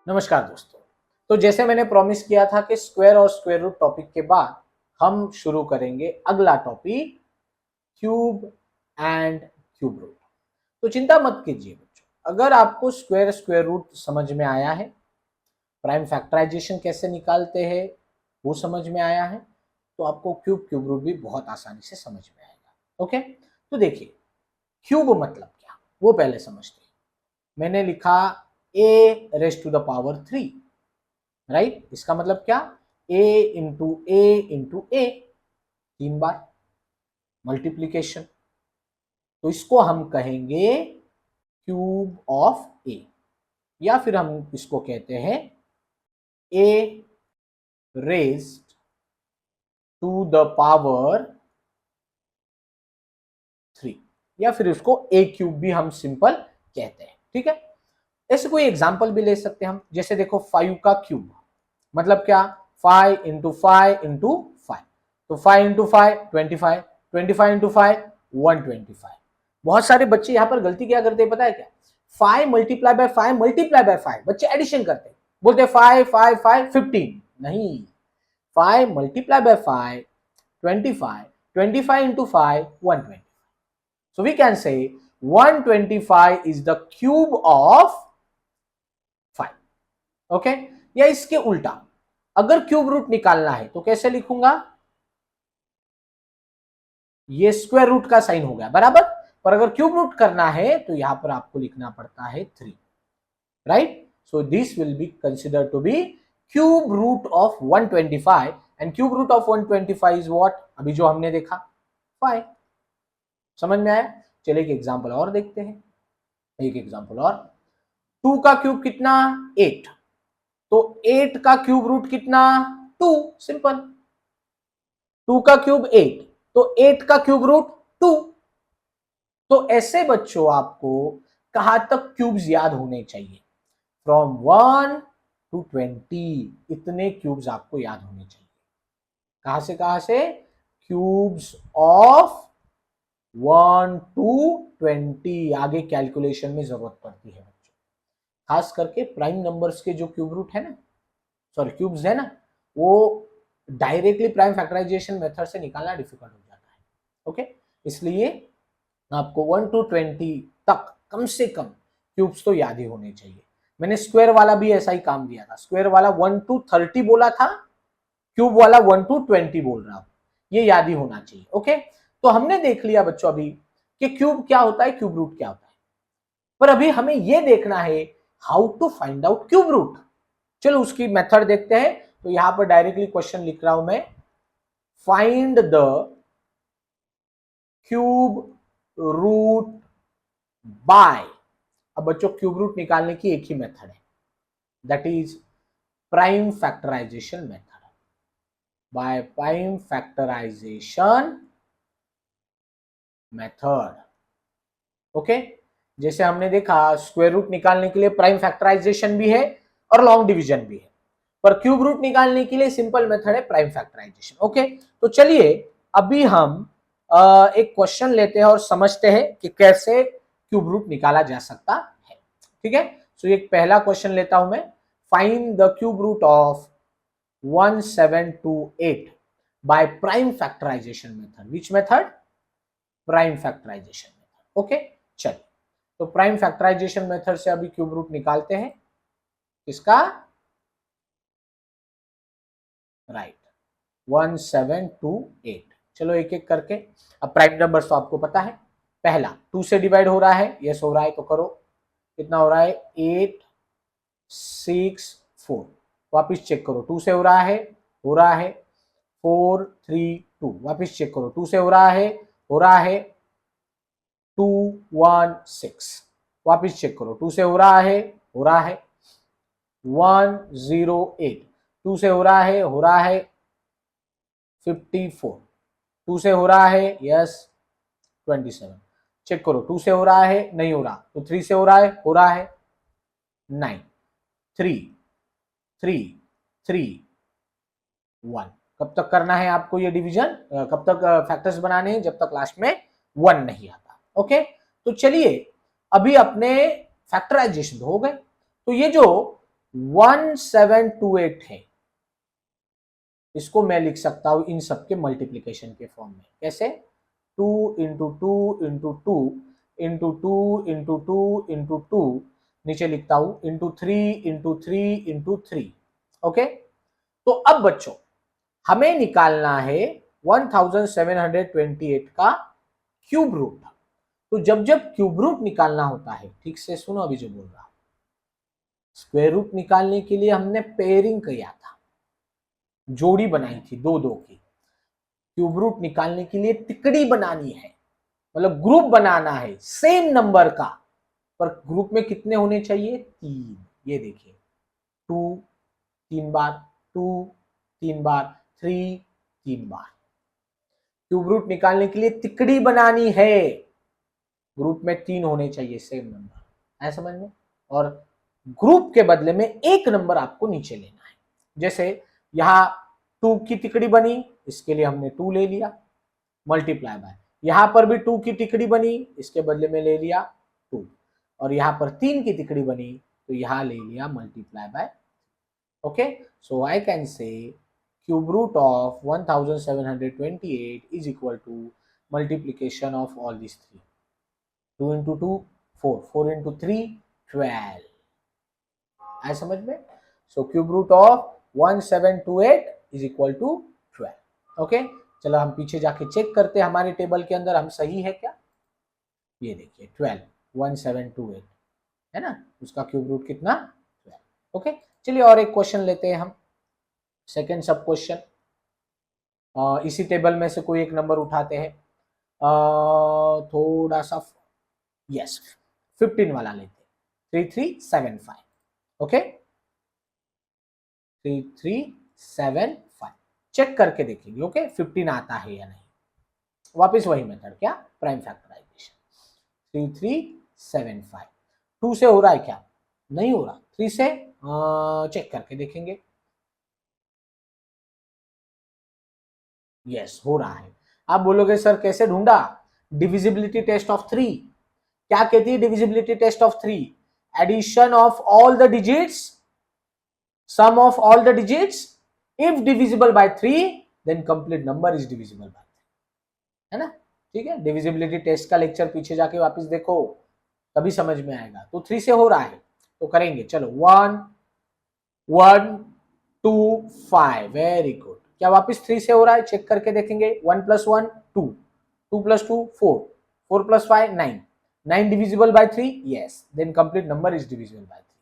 नमस्कार दोस्तों। तो जैसे मैंने प्रॉमिस किया था कि स्क्वायर और स्क्वायर रूट टॉपिक के बाद हम शुरू करेंगे अगला topic cube and cube root. तो चिंता मत कीजिए बच्चों, अगर आपको स्क्वायर स्क्वायर रूट समझ में आया है, प्राइम फैक्टराइजेशन कैसे निकालते हैं वो समझ में आया है, तो आपको क्यूब क्यूब रूट भी बहुत आसानी से समझ में आएगा। ओके, तो देखिए क्यूब मतलब क्या वो पहले समझते हैं। मैंने लिखा a raise to the power 3, right. इसका मतलब क्या, a इंटू ए 3 बार मल्टीप्लीकेशन, तो इसको हम कहेंगे क्यूब ऑफ ए, या फिर हम इसको कहते हैं a raised to the power 3, या फिर इसको a क्यूब भी हम सिंपल कहते हैं। ठीक है, ऐसे कोई एग्जांपल भी ले सकते हैं हम, जैसे देखो 5 का क्यूब मतलब क्या, 5 इंटू 5 तो 5 इंटू 5 25, 25 इंटू 5 125। बहुत सारे बच्चे यहाँ पर गलती क्या करते हैं पता है क्या, 5 मल्टीप्लाई बाय 5 मल्टीप्लाई बाय 5 बच्चे एडिशन करते हैं, बोलते हैं 5 5 5 15, नहीं, 5 multiply by 5 25, 25 into 5 125। So we can say 125 is the cube of 5। Okay, या इसके उल्टा अगर क्यूब रूट निकालना है तो कैसे लिखूंगा, ये स्क्वायर रूट का साइन हो गया बराबर, पर अगर क्यूब रूट करना है तो यहां पर आपको लिखना पड़ता है 3, right. So this will be consider to be cube root of 125, and cube root of 125 is what, अभी जो हमने देखा 5। समझ में आया। चलिए एक एग्जांपल और देखते हैं, एक एग्जांपल और। 2 का क्यूब कितना, 8, तो 8 का क्यूब रूट कितना, 2, सिंपल। 2 का क्यूब 8, तो 8 का क्यूब रूट 2। तो ऐसे बच्चों आपको कहां तक क्यूब्स याद होने चाहिए, फ्रॉम 1 टू 20, इतने क्यूब्स आपको याद होने चाहिए। कहां से क्यूब्स ऑफ 1 टू 20, आगे कैलकुलेशन में जरूरत पड़ती है बच्चों, खास करके प्राइम नंबर्स के जो क्यूब रूट है ना, सॉरी क्यूब्स है ना, वो डायरेक्टली प्राइम फैक्टराइजेशन मेथड से निकालना डिफिकल्ट हो जाता है। ओके, इसलिए आपको 1 टू 20 तक कम से कम क्यूब्स तो याद ही होने चाहिए। मैंने स्क्वायर वाला भी ऐसा ही काम दिया था, स्क्वायर वाला 1 टू 30 बोला था, क्यूब वाला 1 टू 20 बोल रहा हूं, ये याद ही होना चाहिए। ओके, तो हमने देख लिया बच्चों अभी कि क्यूब क्या होता है, क्यूब रूट क्या होता है, पर अभी हमें यह देखना है how to find out cube root. चलो उसकी मेथड देखते हैं। तो यहां पर डायरेक्टली क्वेश्चन लिख रहा हूं मैं, find the cube root by. अब बच्चों क्यूब रूट निकालने की एक ही मेथड है, that is prime factorization method. By prime factorization method. Okay, जैसे हमने देखा स्क्वायर रूट निकालने के लिए प्राइम फैक्टराइजेशन भी है और लॉन्ग डिवीजन भी है, पर क्यूब रूट निकालने के लिए सिंपल मेथड है प्राइम फैक्टराइजेशन। ओके, तो चलिए अभी हम एक क्वेश्चन लेते हैं और समझते हैं कि कैसे क्यूब रूट निकाला जा सकता है। ठीक है, सो एक पहला क्वेश्चन लेता हूं मैं, find the cube root of 1728 by prime factorization method. Which method, prime factorization method. Okay, चलिए तो प्राइम फैक्टराइजेशन मेथड से अभी क्यूब रूट निकालते हैं इसका, राइट 1728। चलो एक एक करके, अब प्राइम नंबर तो आपको पता है, पहला 2 से डिवाइड हो रहा है, यस हो रहा है, तो करो, कितना हो रहा है 8 6 4, वापिस चेक करो, 2 से हो रहा है, हो रहा है 4 3 2, वापिस चेक करो, 2 से हो रहा है, हो रहा है 2 1 6, वापिस चेक करो, 2 से हो रहा है, हो रहा है 1 0 8, 2 से हो रहा है, हो रहा है 54, 2 से हो रहा है, यस 27, चेक करो, 2 से हो रहा है, नहीं हो रहा, तो 3 से हो रहा है, हो रहा है 9 3 3 3 1। कब तक करना है आपको ये डिवीजन, कब तक फैक्टर्स बनाने हैं, जब तक लास्ट में 1 नहीं आता। ओके, तो चलिए अभी अपने फैक्टराइजेशन हो गए, तो ये जो 1728 है, इसको मैं लिख सकता हूं इन सबके मल्टीप्लीकेशन के फॉर्म में। कैसे? 2 into 2 into 2 into 2 into 2 into 2, नीचे लिखता हूं इंटू 3 इंटू 3 इंटू 3। ओके, तो अब बच्चों हमें निकालना है 1728 का क्यूब रूट। तो जब जब क्यूब रूट निकालना होता है, ठीक से सुनो अभी जो बोल रहा हूं, स्क्वायर रूट निकालने के लिए हमने पेयरिंग किया था, जोड़ी बनाई थी दो दो की। क्यूब रूट निकालने के लिए तिकड़ी बनानी है, मतलब ग्रुप बनाना है सेम नंबर का, पर ग्रुप में कितने होने चाहिए? 3। ये देखिए 2 3 बार, 2 3 बार, 3 3 बार। क्यूब रूट निकालने के लिए तिकड़ी बनानी है, ग्रुप में 3 होने चाहिए सेम नंबर, है समझ में? और ग्रुप के बदले में एक नंबर आपको नीचे लेना है। जैसे यहां 2 की तिकड़ी बनी, इसके लिए हमने 2 ले लिया, मल्टीप्लाई बाय, यहां पर भी 2 की तिकड़ी बनी, इसके बदले में ले लिया 2, और यहां पर 3 की तिकड़ी बनी तो यहां ले लिया multiply by. Okay, so I can say cube root of 1728 is equal to multiplication of all this 3। 2 into 2 4, 4 into 3 12। आए समझ में? So cube root of 1728 is equal to 12। Okay, चलो हम पीछे जाके चेक करते हैं हमारे टेबल के अंदर हम सही है क्या। ये देखिए 12 1728 है ना, उसका क्यूब रूट कितना? 12। ओके, चलिए और एक क्वेश्चन लेते हैं हम, सेकेंड सब क्वेश्चन। इसी टेबल में से कोई एक नंबर उठाते हैं, थोड़ा सा, यस 15 वाला लेते हैं, 3375। ओके 3375 चेक करके देखेंगे। ओके 15 आता है या नहीं, वापस वही मेथड, क्या? Prime factorisation. 3375 2 से हो रहा है क्या? नहीं हो रहा, 3 से चेक करके देखेंगे। यस हो रहा है। आप बोलोगे सर कैसे ढूंढा? डिविजिबिलिटी टेस्ट ऑफ 3 क्या कहती है? Divisibility test of 3, addition of all the digits, sum of all the digits, if divisible by 3 then complete number is divisible by 3, है ना? ठीक है, डिविजिबिलिटी टेस्ट का लेक्चर पीछे जाके वापस देखो, तभी समझ में आएगा। तो 3 से हो रहा है तो करेंगे, चलो 1 1 2 5, वेरी गुड। क्या वापस 3 से हो रहा है? चेक करके देखेंगे। 1 + 1 2, 2 + 2 4, 4 + 5 9, 9 divisible by 3, yes, then complete number is divisible by 3।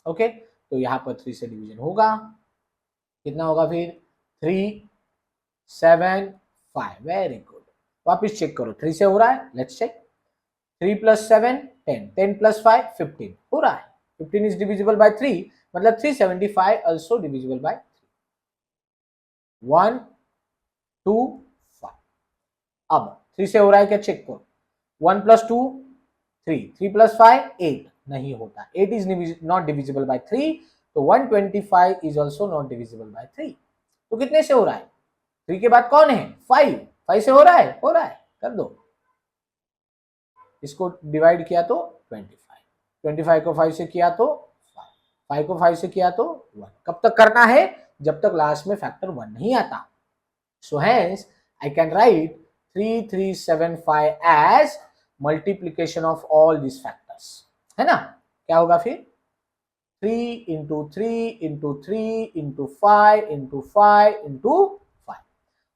Okay, तो यहां पर 3 से डिवीजन होगा, कितना होगा फिर? 3 7 5, वेरी गुड। वापस चेक करो, 3 से हो रहा है, लेट्स चेक। 3 + 7 10, 10 + 5 15 हो रहा है, 15 इज डिविजिबल बाय 3, मतलब 375 आल्सो डिविजिबल बाय 1 2 5। अब 3 से हो रहा है क्या? चेक करो। 1 + 2 3, 3 + 5 8, नहीं होता, 8 इज नॉट डिविजिबल बाय 3, तो 125 is also not divisible by 3। तो कितने से हो रहा है? 3 के बाद कौन है? 5, 5 से हो रहा है? हो रहा है, कर दो, इसको डिवाइड किया तो 25, 25 को 5 से किया तो 5, 5 को 5 से किया तो 1। कब तक करना है? जब तक लास्ट में फैक्टर 1 नहीं आता। So hence I can write 3375 as multiplication of all this factors, है ना? क्या होगा फिर? 3 into 3 into 3 into 5 into 5 into 5।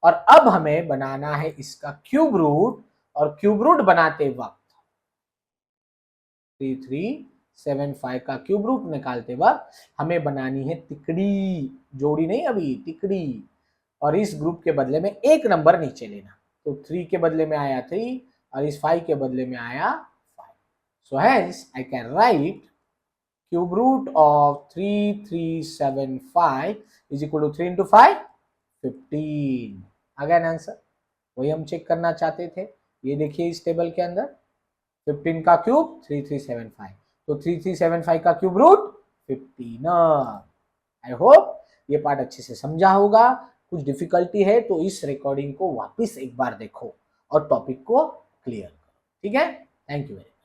और अब हमें बनाना है इसका क्यूब रूट, और क्यूब रूट बनाते वक्त 3375 का क्यूब रूट निकालते वक्त हमें बनानी है तिकड़ी, जोड़ी नहीं, अभी तिकड़ी, और इस ग्रुप के बदले में एक नंबर नीचे लेना। तो 3 के बदले में आया 3 और इस 5 के बदले में आया 5। So hence I can write cube root of 3375 is equal to 3 into 5 15। आ गया ना आंसर? वही हम चेक करना चाहते थे। ये देखिए इस टेबल के अंदर 15 का क्यूब 3375, तो 3375 का क्यूब रूट 15। आई होप ये पार्ट अच्छे से समझा होगा। कुछ डिफिकल्टी है तो इस रिकॉर्डिंग को वापस एक बार देखो और टॉपिक को क्लियर करो। ठीक है, थैंक यू वेरी मच।